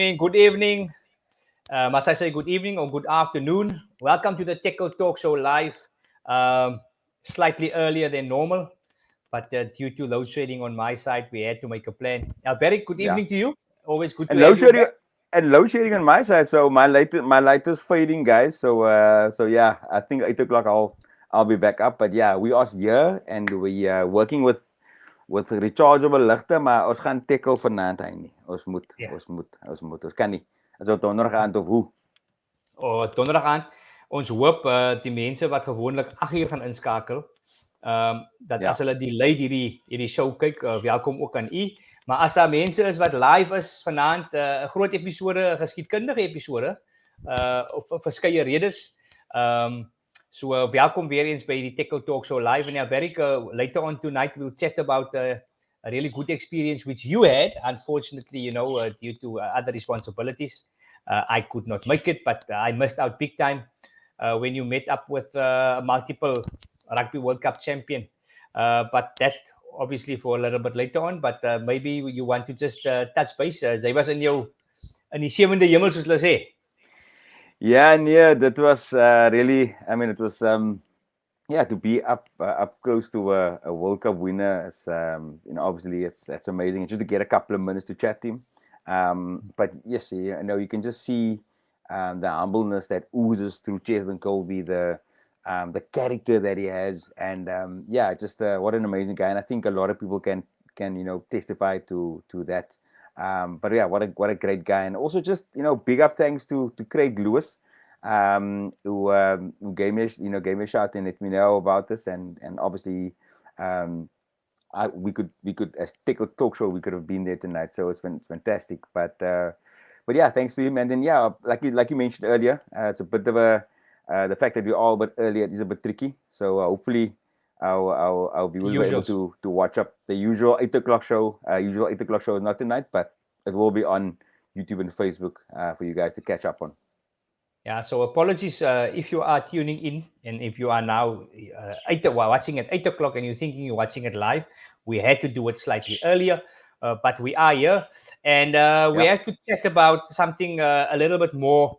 Good evening. Must I say good evening or good afternoon? Welcome to the Têkkel Talk Show live. Slightly earlier than normal, but due to load shedding on my side, we had to make a plan. Very good Yeah, evening to you. Always good to and have load you shedding back. and load shedding on my side. So my light is fading, guys. So yeah, I think 8 o'clock I'll be back up. But yeah, we are here and we working with rechargeable ligte, maar ons gaan tackle vanaand hy nie. Ons moet Yeah. ons moet ons moet ons kan nie. As ons donderdag aan of hoe. Donderdag aan. Ons hoop die mense wat gewoonlik 8 uur gaan inskakel, dat Ja. as hulle die late hierdie show kyk, welkom ook aan u. Maar as daar mense is wat live is vanaand, 'n groot episode, 'n geskiedkundige episode, op verskeie redes. So welkom weer eens by die Têkkel Talk Show live in America. Later on tonight we'll chat about a really good experience which you had. Unfortunately, due to other responsibilities, I could not make it, but I missed out big time when you met up with multiple Rugby World Cup champion. But that obviously for a little bit later on. But maybe you want to just touch base. Jy was in die sewende hemel soos hulle sê. Yeah, nee, that was really. I mean, it was to be up close to a World Cup winner. Is, obviously that's amazing. Just to get a couple of minutes to chat to him. But yes, you can just see the humbleness that oozes through Cheslin Kolbe, the character that he has, and just what an amazing guy. And I think a lot of people can testify to that. But yeah, what a great guy, and also just big up thanks to Craig Lewis, who gave me a shout and let me know about this, and obviously we could as Têkkel Talk Show we could have been there tonight, so it's fantastic. But yeah, thanks to him, and then like you mentioned earlier, it's a bit of the fact that we're all a bit earlier is a bit tricky. So hopefully our viewers were able to watch up the usual 8 o'clock show. Usual 8 o'clock show is not tonight, but it will be on YouTube and Facebook for you guys to catch up on. Yeah, so apologies if you are tuning in and if you are now watching at 8 o'clock and you're thinking you're watching it live. We had to do it slightly earlier, but we are here. And we have to chat about something a little bit more,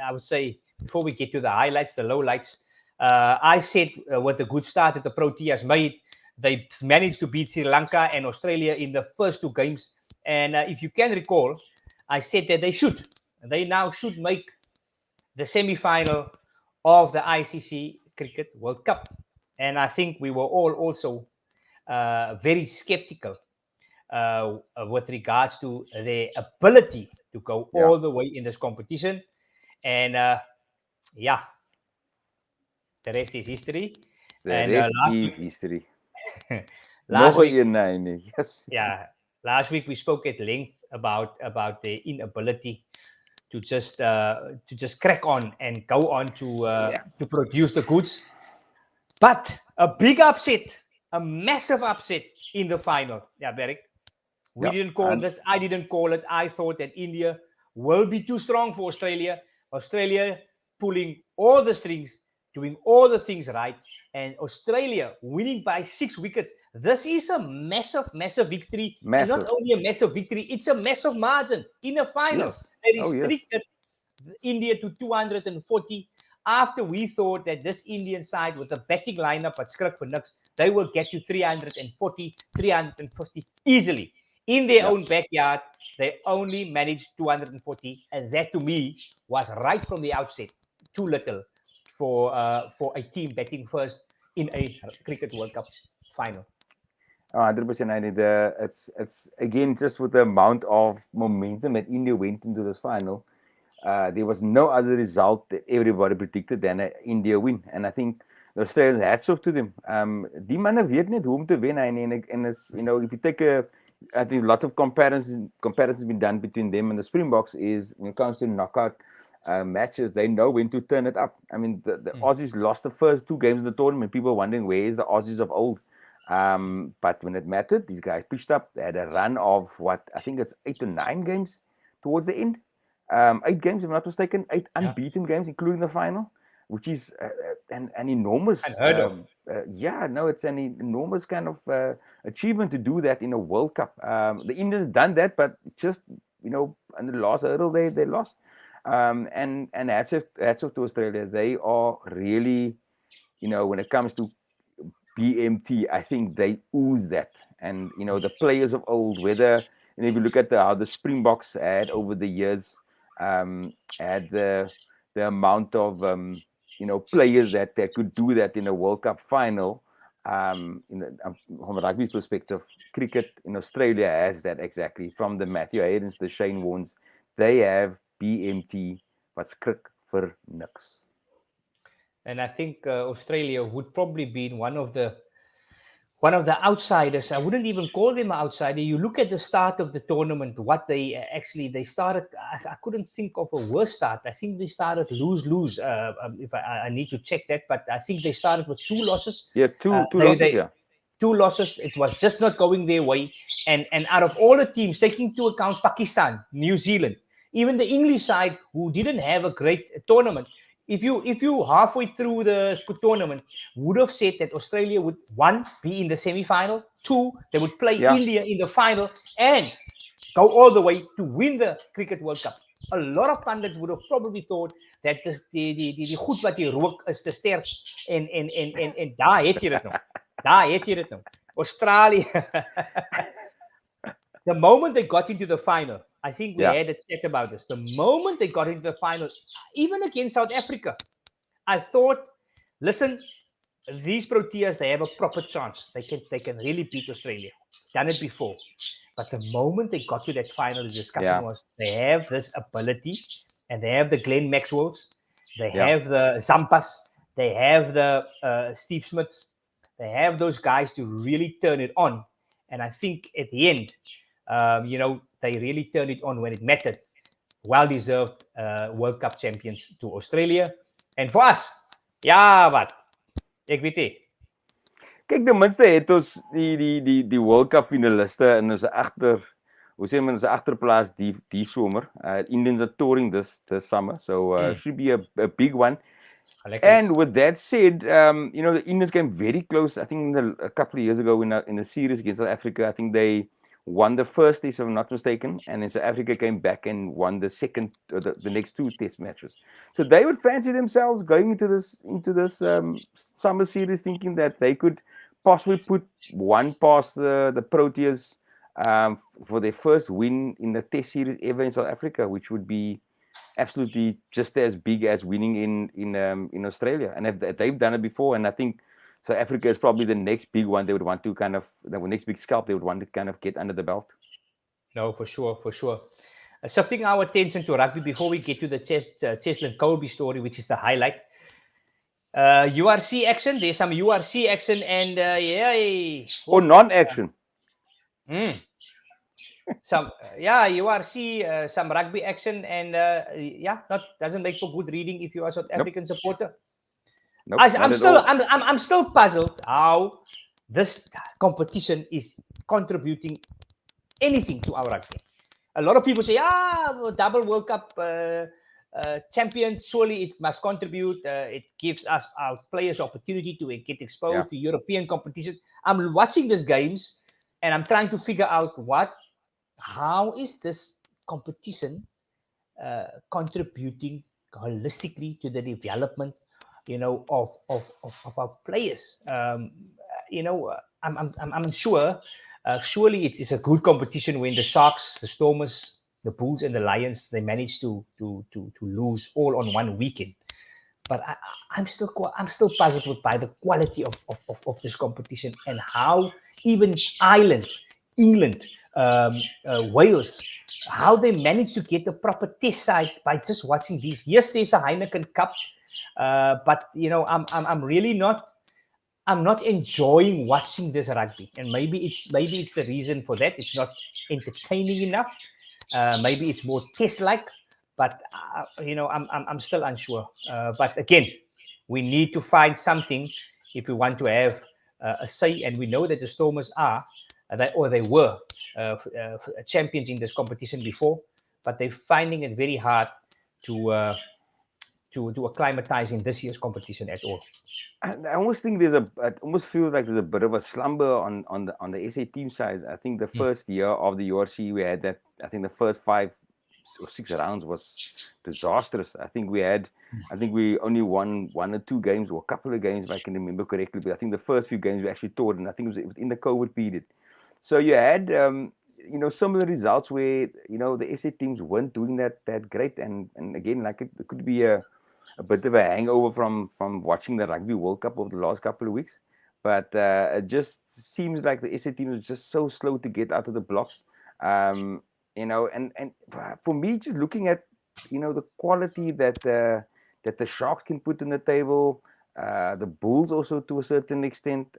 I would say, before we get to the highlights, the lowlights. I said with a good start that the Proteas made, they managed to beat Sri Lanka and Australia in the first two games. And if you can recall, I said that they now should make the semi-final of the ICC Cricket World Cup. And I think we were all also very skeptical with regards to their ability to go all the way in this competition. And the rest is history. History. Last week, yes. Yeah, last week we spoke at length about the inability to just crack on and go on to produce the goods. But a big upset, a massive upset in the final. Yeah, Beric. We didn't call this. I didn't call it. I thought that India will be too strong for Australia. Australia pulling all the strings, doing all the things right, and Australia winning by 6 wickets. This is a massive, massive victory. And not only a massive victory, it's a massive margin in a final. They restricted India to 240 after we thought that this Indian side with a batting lineup at skrik for niks, they will get to 340, 350 easily. In their own backyard, they only managed 240, and that to me was right from the outset too little for a team batting first in a Cricket World Cup final. 100%. It's again just with the amount of momentum that India went into this final. There was no other result that everybody predicted than an India win, and I think the Australians hats off to them. Die manne weet net hoe om te wen, and it's, if you take I think a lot of comparisons been done between them and the Springboks is when it comes to knockout matches, they know when to turn it up. I mean, the Aussies lost the first two games of the tournament. People were wondering where is the Aussies of old. But when it mattered, these guys pitched up. They had a run of I think it's 8 to 9 games towards the end. 8 games, if I'm not mistaken, 8 unbeaten games, including the final, which is an enormous. Unheard of. It's an enormous kind of achievement to do that in a World Cup. The Indians done that, but just in the last hurdle they lost. And hats off to Australia. They are really, when it comes to BMT, I think they ooze that. And the players of old, whether, and if you look at how the Springboks had over the years, had the amount of players that could do that in a World Cup final. From a rugby perspective, cricket in Australia has that exactly. From the Matthew Haydens, the Shane Warnes, they have BMT, what's crick for niks. And I think Australia would probably be one of the outsiders. I wouldn't even call them an outsider. You look at the start of the tournament, what they started. I couldn't think of a worse start. I think they started lose. If I need to check that, but I think they started with 2 losses. Yeah, two losses. Yeah, 2 losses. It was just not going their way. And out of all the teams, taking into account Pakistan, New Zealand, even the English side who didn't have a great tournament. If you halfway through the tournament would have said that Australia would, 1, be in the semi-final, 2, they would play India in the final and go all the way to win the Cricket World Cup. A lot of pundits would have probably thought that die goed wat jy rook is te sterk en daar het jy dit nou. Daar het jy dit nou. Australia. The moment they got into the final, I think we had a chat about this. The moment they got into the final, even against South Africa, I thought, listen, these Proteas, they have a proper chance. They can really beat Australia. Done it before. But the moment they got to that final, the discussion was they have this ability, and they have the Glenn Maxwells, they have the Zampas, they have the Steve Smiths, they have those guys to really turn it on. And I think at the end, they really turned it on when it mattered. Well-deserved World Cup champions to Australia. And for us, wat? Ek weet nie. Kyk, ten minste het ons die World Cup finaliste in ons agterplaas die somer. Indians are touring this summer, so should be a big one. And with that said, the Indians came very close. I think a couple of years ago in a series against South Africa, I think they won the first test, if I'm not mistaken, and then South Africa came back and won the second, the next 2 test matches. So they would fancy themselves going into this summer series, thinking that they could possibly put one past the Proteas for their first win in the test series ever in South Africa, which would be absolutely just as big as winning in Australia. And they've done it before, and I think South Africa is probably the next big one they would want to the next big scalp they would want to kind of get under the belt. No, for sure. Shifting our attention to rugby before we get to the Cheslin Kolbe story, which is the highlight. URC action. There's some URC action and or non-action. Some URC, some rugby action, and doesn't make for good reading if you are a South African supporter. Nope, I'm still puzzled how this competition is contributing anything to our rugby. A lot of people say, double World Cup champions, surely it must contribute. It gives us, our players, opportunity to get exposed to European competitions. I'm watching these games and I'm trying to figure out how is this competition contributing holistically to the development of our players. I'm sure. Surely it is a good competition when the Sharks, the Stormers, the Bulls, and the Lions, they manage to lose all on one weekend. But I'm still puzzled by the quality of this competition and how even Ireland, England, Wales, how they managed to get a proper test side by just watching these. Yes, there's a Heineken Cup. But I'm really not. I'm not enjoying watching this rugby, and maybe it's the reason for that. It's not entertaining enough. Maybe it's more test-like, but I'm still unsure. But again, we need to find something if we want to have a say. And we know that the Stormers they were champions in this competition before, but they're finding it very hard to acclimatize in this year's competition at all. I almost think it almost feels like there's a bit of a slumber on the SA team side. I think the first year of the URC we had that I think the first 5 or 6 rounds was disastrous. I think we only won 1 or 2 games or a couple of games, if I can remember correctly. But I think the first few games we actually taught, and I think it was in the COVID period. So you had similar results where the SA teams weren't doing that great, and again, like it could be a bit of a hangover from watching the Rugby World Cup over the last couple of weeks. But it just seems like the SA teams are just so slow to get out of the blocks. And for me, just looking at the quality that the Sharks can put on the table, the Bulls also to a certain extent,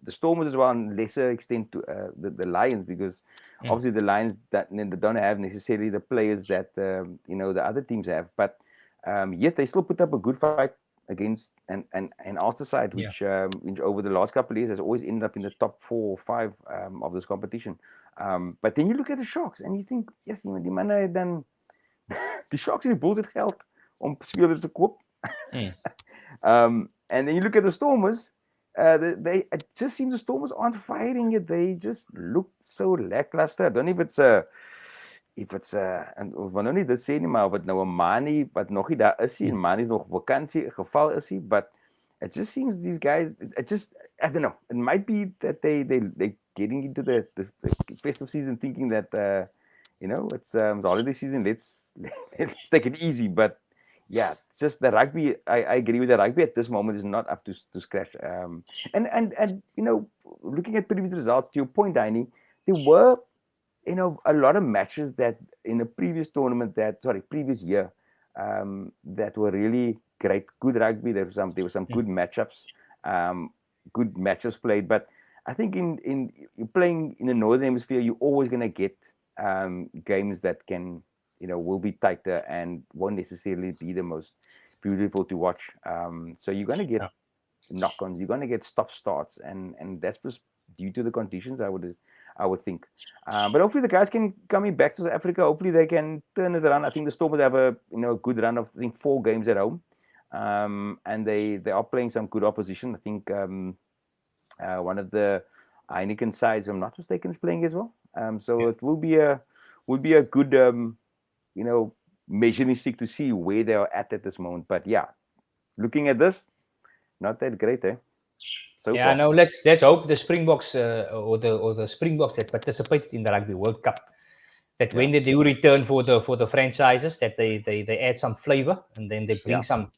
the Stormers as well, and lesser extent to the Lions, because obviously the Lions that they don't have necessarily the players that the other teams have, but yet they still put up a good fight against an Ulster side, which over the last couple of years has always ended up in the top 4 or 5 of this competition. But then you look at the Sharks and you think, yes, die manne het dan die Sharks en die Bulls het geld om spelers te koop. And then you look at the Stormers, it just seems the Stormers aren't fighting it. They just look so lackluster. I don't know if it's en wanneer nie dit sê nie, maar of dit nou 'n Mani wat nog nie daar is nie, en Mani is nog op vakansie geval is nie, but it just seems these guys, I don't know, it might be that they getting into the festive season thinking that it's holiday season, let's take it easy. But yeah, it's just the rugby. I agree with the rugby at this moment is not up to scratch. And looking at previous results, to your point, Heini, there were a lot of matches that in a previous year that were really great, good rugby. There were some good matchups, good matches played. But I think in playing in the Northern Hemisphere, you're always going to get games that can, will be tighter and won't necessarily be the most beautiful to watch. So you're going to get knock-ons, you're going to get stop-starts, and that's just due to the conditions, I would think. But hopefully the guys can coming back to South Africa. Hopefully they can turn it around. I think the Stormers have a good run of, I think, 4 games at home, and they are playing some good opposition. I think one of the Heineken sides, if I'm not mistaken, is playing as well. So it will be a good measuring stick to see where they are at this moment. But yeah, looking at this, not that great, eh? So far. No, let's hope the Springboks or the Springboks that participated in the Rugby World Cup, that when they do return for the franchises, that they add some flavor, and then they bring some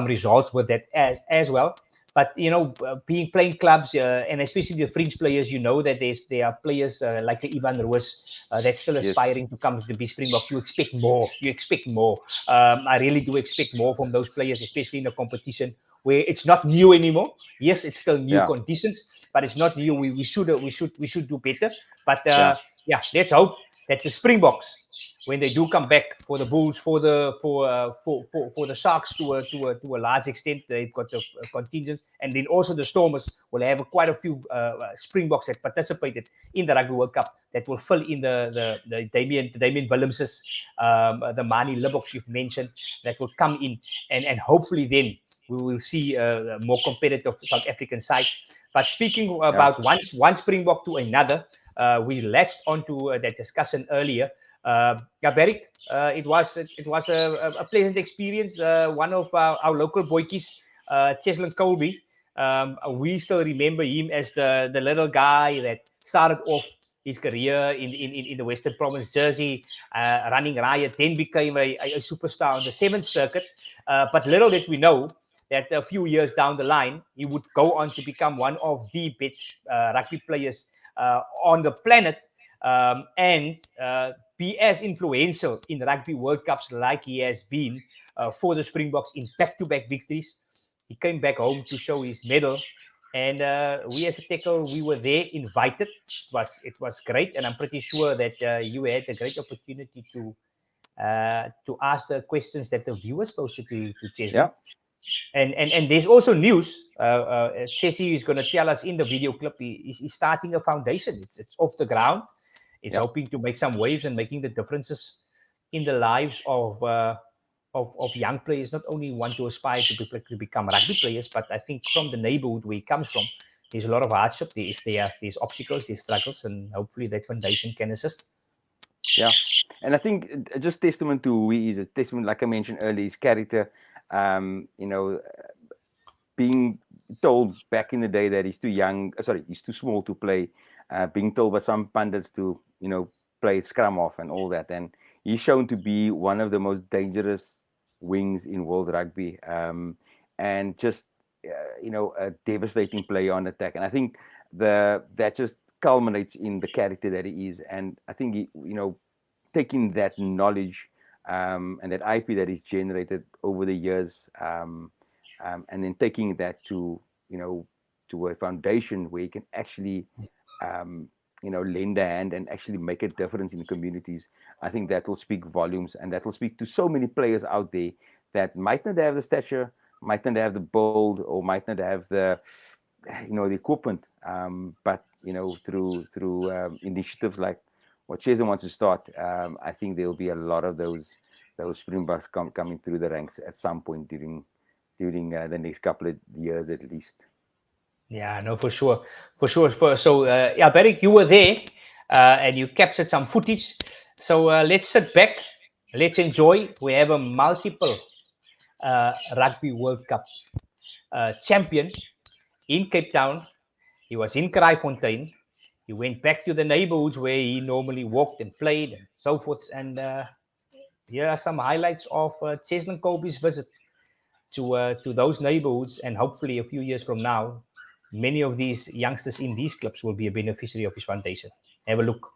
results with that as well. But playing clubs, and especially the fringe players, that there are players like Ivan Roos that's still aspiring to come to be Springboks. You expect more. I really do expect more from those players, especially in a competition where it's not new anymore. Yes, it's still new conditions, but it's not new. We should do better. But let's hope that the Springboks, when they do come back, for the Bulls, for the Sharks to a large extent, they've got the contingents, and then also the Stormers will have quite a few Springboks that participated in the Rugby World Cup that will fill in the Damien Willemses, the Mani Libboks you've mentioned, that will come in, and hopefully then we will see more competitive South African sides. But speaking about one Springbok to another, we latched onto that discussion earlier. Barrick, it was a pleasant experience. One of our local boykies, Cheslin Kolbe, we still remember him as the little guy that started off his career in the Western Province jersey, running riot, then became a superstar on the 7th Circuit. But little did we know that a few years down the line, he would go on to become one of the best rugby players on the planet, and be as influential in Rugby World Cups like he has been for the Springboks in back-to-back victories. He came back home to show his medal, and we as a Têkkel, we were there invited. It was great, and I'm pretty sure that you had a great opportunity to ask the questions that the viewers posted to Cheslin. Yeah. And there's also news. Chessie is going to tell us in the video clip. He's starting a foundation. It's off the ground. It's hoping to make some waves and making the differences in the lives of young players. Not only want to aspire to become rugby players, but I think from the neighborhood where he comes from, there's a lot of hardship. There's obstacles, there's struggles, and hopefully that foundation can assist. Yeah, and I think just testament to who he is, a testament, like I mentioned earlier, his character. You know, being told back in the day that he's too young, sorry, he's too small to play, being told by some pundits to, play scrum off and all that. And he's shown to be one of the most dangerous wings in world rugby, and just, a devastating player on attack. And I think that just culminates in the character that he is. And I think he, taking that knowledge, and that IP that is generated over the years, and then taking that to, to a foundation where you can actually, lend a hand and actually make a difference in the communities. I think that will speak volumes, and that will speak to so many players out there that might not have the stature, might not have the build, or might not have the equipment. But through initiatives like what Cheslin wants to start, I think there will be a lot of those Springboks coming through the ranks at some point during the next couple of years at least. Yeah, no, for sure, So, yeah, Barrick, you were there, and you captured some footage. So let's sit back, let's enjoy. We have a multiple Rugby World Cup champion in Cape Town. He was in Kraaifontein. He went back to the neighborhoods where he normally walked and played and so forth. And here are some highlights of Cheslin Kolbe's visit to those neighborhoods. And hopefully, a few years from now, many of these youngsters in these clubs will be a beneficiary of his foundation. Have a look.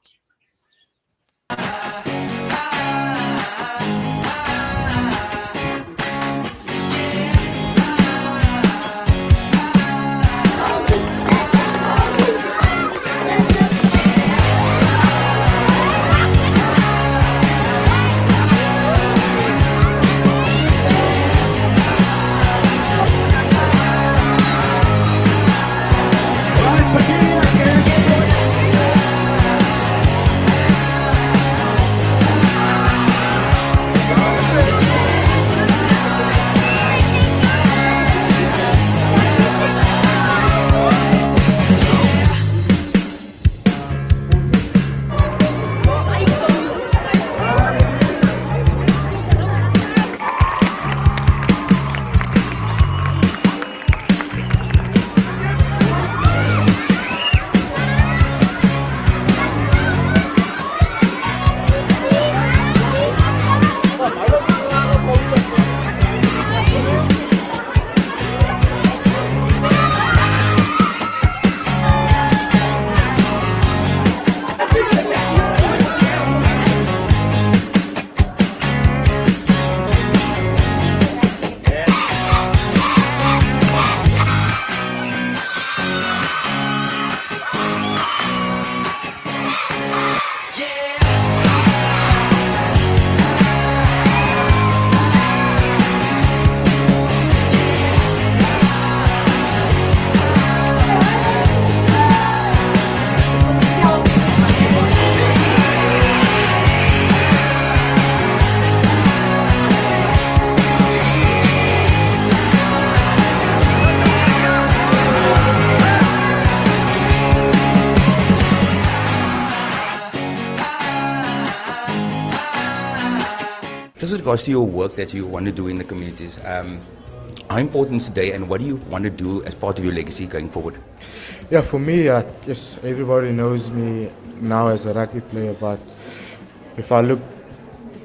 Just with regards to your work that you want to do in the communities, how important today, and what do you want to do as part of your legacy going forward? Yeah, for me, yes, everybody knows me now as a rugby player, but if I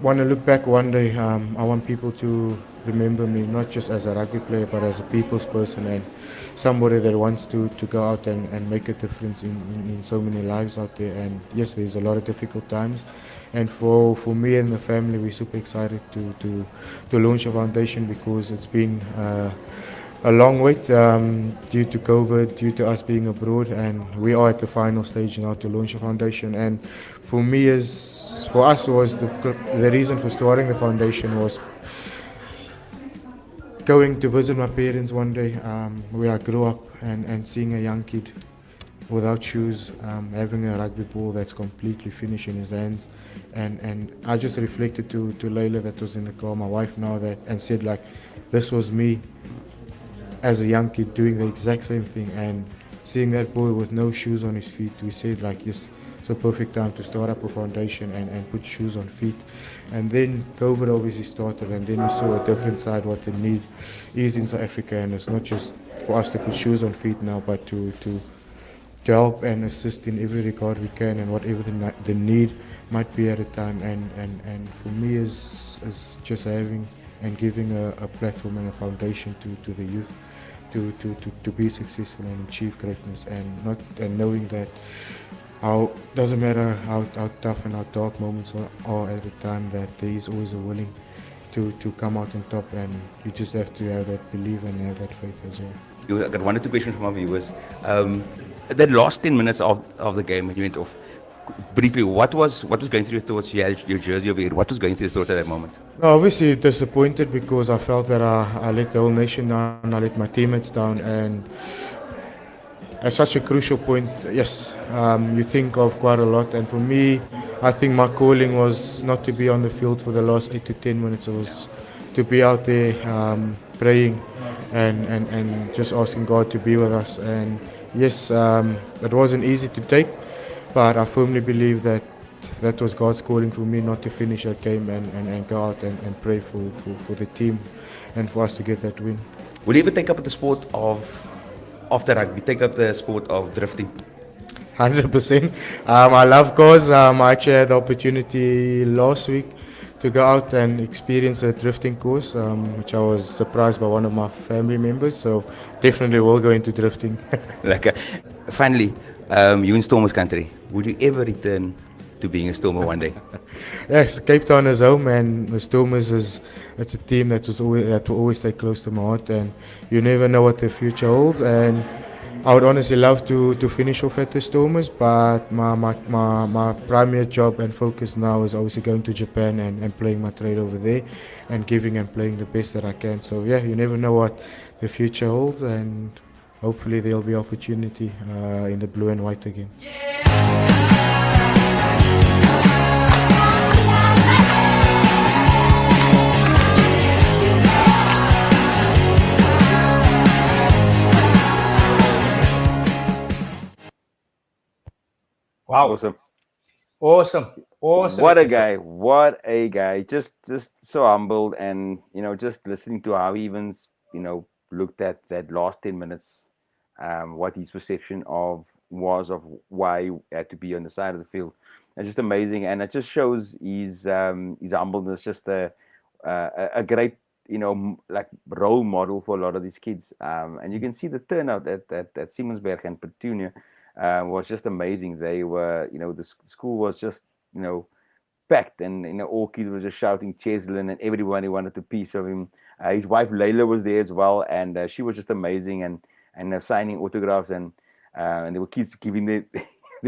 want to look back one day, I want people to remember me not just as a rugby player, but as a people's person and somebody that wants to go out and make a difference in so many lives out there. And yes, there's a lot of difficult times. And for me and the family, we're super excited to launch a foundation because it's been a long wait due to COVID, due to us being abroad, and we are at the final stage now to launch a foundation. And for us was the reason for starting the foundation was going to visit my parents one day where I grew up and seeing a young kid without shoes, having a rugby ball that's completely finished in his hands. And I just reflected to Layla that was in the car, my wife now, and said like, this was me as a young kid doing the exact same thing. And seeing that boy with no shoes on his feet, we said like, yes, it's a perfect time to start up a foundation and put shoes on feet. And then COVID obviously started, and then we saw a different side what the need is in South Africa, and it's not just for us to put shoes on feet now, but to help and assist in every regard we can, and whatever the need might be at a time. And for me is just having and giving a platform and a foundation to the youth to be successful and achieve greatness, and knowing that how doesn't matter how tough and how dark moments are at the time, that there is always a willing to come out on top, and you just have to have that belief and have that faith as well. I got one or two questions from our viewers. The last 10 minutes of the game when you went off, briefly, what was going through your thoughts? You had your jersey over here. What was going through your thoughts at that moment? No, obviously disappointed because I felt that I let the whole nation down, I let my teammates down, and at such a crucial point, yes, you think of quite a lot. And for me, I think my calling was not to be on the field for the last 8 to 10 minutes. It was to be out there praying and just asking God to be with us. And yes, it wasn't easy to take, but I firmly believe that was God's calling for me, not to finish that game and go out and pray for the team and for us to get that win. Will you ever take up the sport of after rugby, take up the sport of drifting? 100%. I love cars. I actually had the opportunity last week to go out and experience a drifting course, which I was surprised by one of my family members. So definitely will go into drifting. Finally, you in Stormers country. Would you ever return to being a Stormer one day? Yes, Cape Town is home, and the Stormers it's a team that will always stay close to my heart, and you never know what the future holds. And I would honestly love to finish off at the Stormers, but my primary job and focus now is obviously going to Japan and playing my trade over there, and giving and playing the best that I can. So yeah, you never know what the future holds, and hopefully there'll be opportunity in the blue and white again. Wow. Awesome. Awesome. What a guy. Just so humbled, and just listening to how he even looked at that last 10 minutes, what his perception was of why he had to be on the side of the field. It's just amazing, and it just shows his humbleness. Just a great like role model for a lot of these kids, and you can see the turnout at Simonsberg and Petunia was just amazing. They were, the school was just packed, and all kids were just shouting Cheslin, and everybody wanted a piece of him. His wife Layla was there as well, and she was just amazing, and signing autographs, and there were kids giving the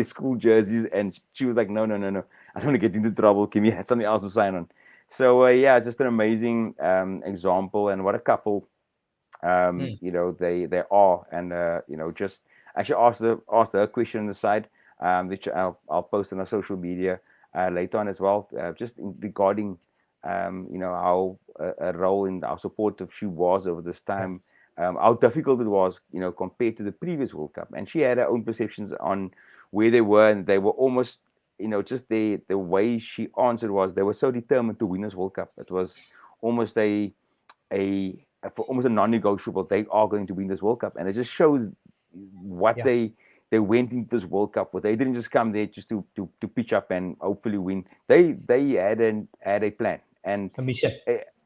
school jerseys, and she was like, no, I don't want to get into trouble. Give me something else to sign on. So yeah, just an amazing example, and what a couple they are, and just actually asked her a question on the side, which I'll post on our social media later on as well, just regarding how a role in how supportive she was over this time, how difficult it was, compared to the previous World Cup. And she had her own perceptions on where they were, and they were almost, just the way she answered was they were so determined to win this World Cup. It was almost almost a non-negotiable. They are going to win this World Cup, and it just shows what they went into this World Cup with. They didn't just come there just to pitch up and hopefully win. They had a plan and a mission.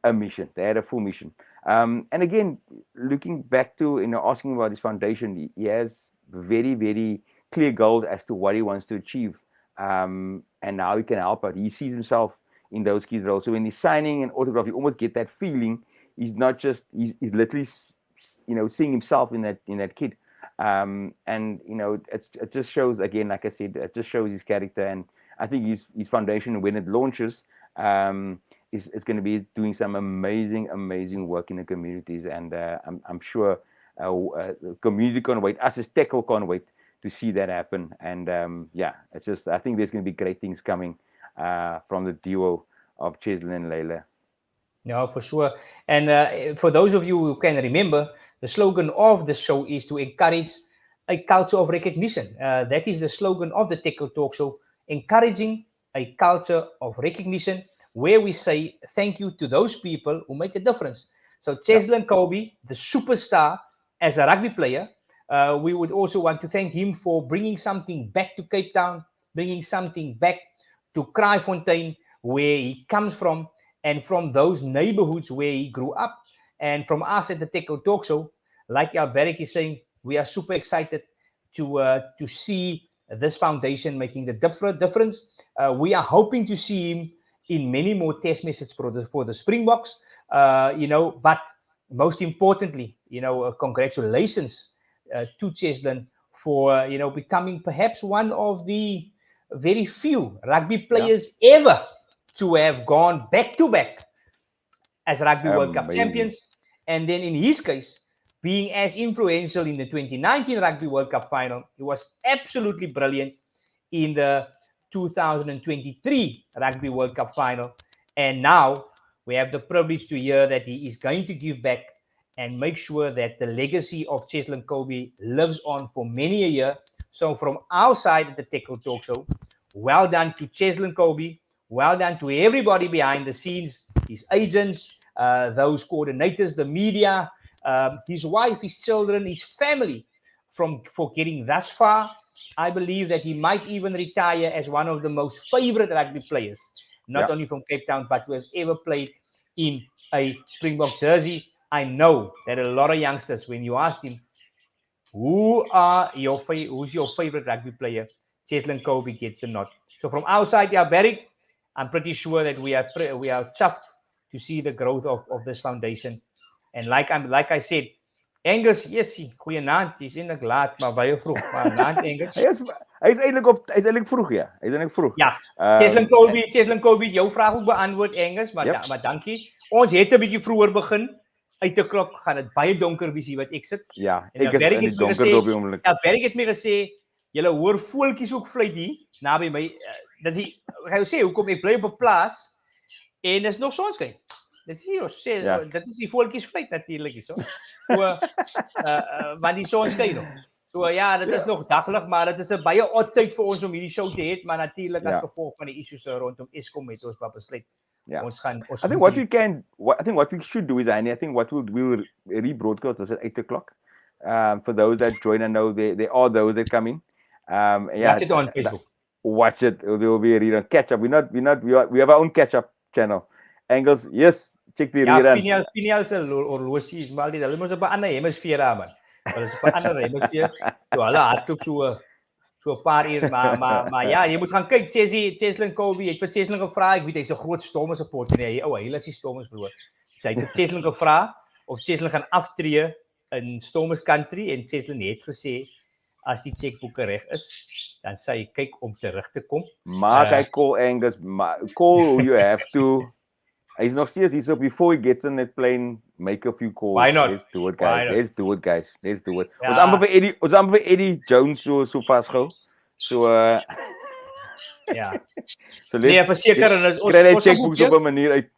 A mission. They had a full mission. And again, looking back to asking about his foundation, he has very, very clear goals as to what he wants to achieve, and how he can help out. He sees himself in those kids' roles. So when he's signing an autograph, you almost get that feeling. He's not just he's literally seeing himself in that kid. And it just shows, again, like I said, it just shows his character. And I think his foundation, when it launches, is going to be doing some amazing work in the communities. And I'm sure the community can't wait. Us as Têkkel can't wait to see that happen. And it's just, I think there's going to be great things coming from the duo of Cheslin and Layla. No, for sure. And for those of you who can remember, the slogan of the show is to encourage a culture of recognition. That is the slogan of the Têkkel Talk Show, encouraging a culture of recognition where we say thank you to those people who make a difference. So Cheslin Kolbe, the superstar as a rugby player, we would also want to thank him for bringing something back to Cape Town, bringing something back to Kraaifontein, where he comes from, and from those neighborhoods where he grew up. And from us at the Têkkel Talk Show, like Alberic is saying, we are super excited to see this foundation making the difference. We are hoping to see him in many more test matches for the Springboks, but most importantly, congratulations to Cheslin for becoming perhaps one of the very few rugby players ever to have gone back to back as Rugby World Cup champions, and then in his case, being as influential in the 2019 Rugby World Cup final. He was absolutely brilliant in the 2023 Rugby World Cup final, and now we have the privilege to hear that he is going to give back and make sure that the legacy of Cheslin Kolbe lives on for many a year. So from our side at the Têkkel Talk Show, well done to Cheslin Kolbe, well done to everybody behind the scenes, his agents, those coordinators, the media, his wife, his children, his family, for getting thus far. I believe that he might even retire as one of the most favorite rugby players, not only from Cape Town, but who has ever played in a Springbok jersey. I know that a lot of youngsters, when you ask him, who's your favorite rugby player, Cheslin Kolbe gets the nod. So from our side, Barry, I'm pretty sure that we are chuffed to see the growth of this foundation. And like I said, Angus, yes, goeienaand, dis eintlik laat, maar baie vroeg. Maar naand Angus. Hy is eintlik vroeg, ja. Hy is eintlik vroeg. Ja. Cheslin Kolbe, jou vraag ook beantwoord, Angus, maar dankie. Ons het 'n bietjie vroeër begin. Uit 'n klok gaan dit baie donker wees hier wat ek sit. Ja, ek is in die donker op die oomblik. Ja, Berg het my gesê, julle hoor voeltjies ook fluit hier naby my. Dit is hy sê hoekom ek bly op 'n plaas en dis nog sonskyn. Dit is die voeltjies fluit natuurlik hierso. Want die son skyn nog. So ja, dit is nog daglig, maar dit is 'n baie odd tyd vir ons om hierdie show te hê, maar natuurlik as gevolg van die issues rondom Eskom het ons besluit. Yeah. I think what we should do is, I think what we'll rebroadcast this at 8 o'clock. For those that join, I know there are those that come in. Watch it on Facebook. Watch it. There will be a rerun. Catch up. We have our own catch up channel. Angles, yes. Check the rerun. Pinial se horlosie is maar dit. Hulle moet op 'n ander hemisfeer man. Hulle is op 'n ander hemisfeer. So hulle hardloop so 'n paar uur, maar ja, jy moet gaan kyk. Cheslin Kolbe, ek het Cheslin gevra, ek weet hy's 'n groot Stormers supporter nie. Hy is die Stormers verloor. So ek het Cheslin gevra of Cheslin gaan aftree in Stormers country en Cheslin het gesê as die chequeboeke reg is, dan sê hy kyk om terug te kom. Maar hy call Angus, call who you have to. He's nog steeds hier so before he gets on that plane, make a few calls. Why not? Let's do it, guys. Let's do it. Ons amper vir Eddie Jones so vasgehou. So ja. So let's verseker en ons kry net checkbooks op 'n manier uit.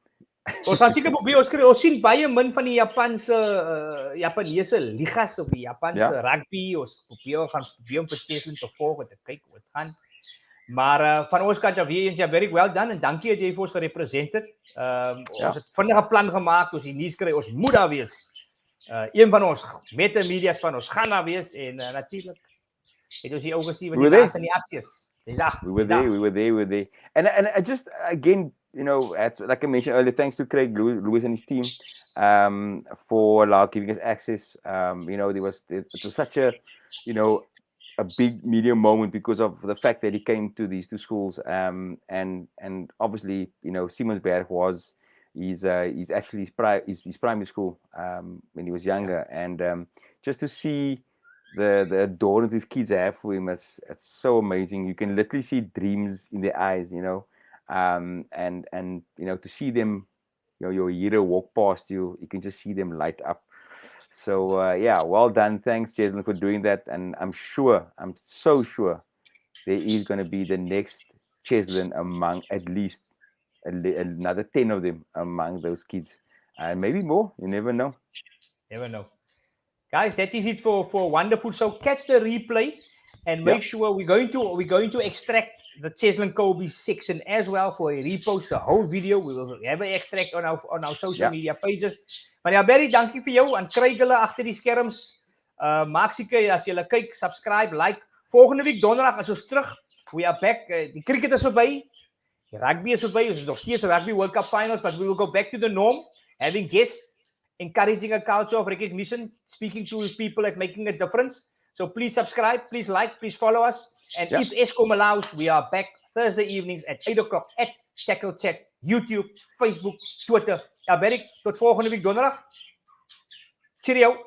Ons gaan seker probeer ons sien baie min van die Japaneese ligas of die Japanse rugby. Ons probeer om vir Cheslin te volg en te kyk hoe dit gaan. Maar van ons kant af weer eens, very well done en dankie dat jy vir ons gerepresenteer. Ons het vinnige plan gemaak, ons die nuus kry, ons moet daar wees. Een van ons met 'n media span, ons gaan daar wees en natuurlik het ons die ou gestiewe die laaste in die aksies. We were there. And I just again, like I mentioned earlier, thanks to Craig Lewis and his team for giving us access. It was such a big media moment because of the fact that he came to these two schools, and obviously Simonsberg was his primary school when he was younger, and just to see the adornment his kids have for him, it's so amazing. You can literally see dreams in their eyes, and to see them, your hero walk past you, you can just see them light up. So well done. Thanks, Cheslin, for doing that. And I'm so sure there is going to be the next Cheslin among at least another 10 of them among those kids. And maybe more. You never know. Guys, that is it for Wonderful. So catch the replay and make sure we're going to extract the Cheslin Kolbe section as well for a repost the whole video. We will have an extract on our social media pages. Maar ja, Barry, dankie vir jou en kry julle agter die skerms. Maak seker as julle kyk, subscribe, like. Volgende week donderdag is ons terug. We are back. Die cricket is verby. Die rugby is verby. Ons is nog steeds Rugby World Cup finals, but we will go back to the norm, having guests, encouraging a culture of recognition, speaking to people and making a difference. So please subscribe, please like, please follow us. And if Eskom allows, we are back Thursday evenings at 8 o'clock at Têkkel Chat, YouTube, Facebook, Twitter. Ja, Berk, tot volgende week donderdag. Cheerio.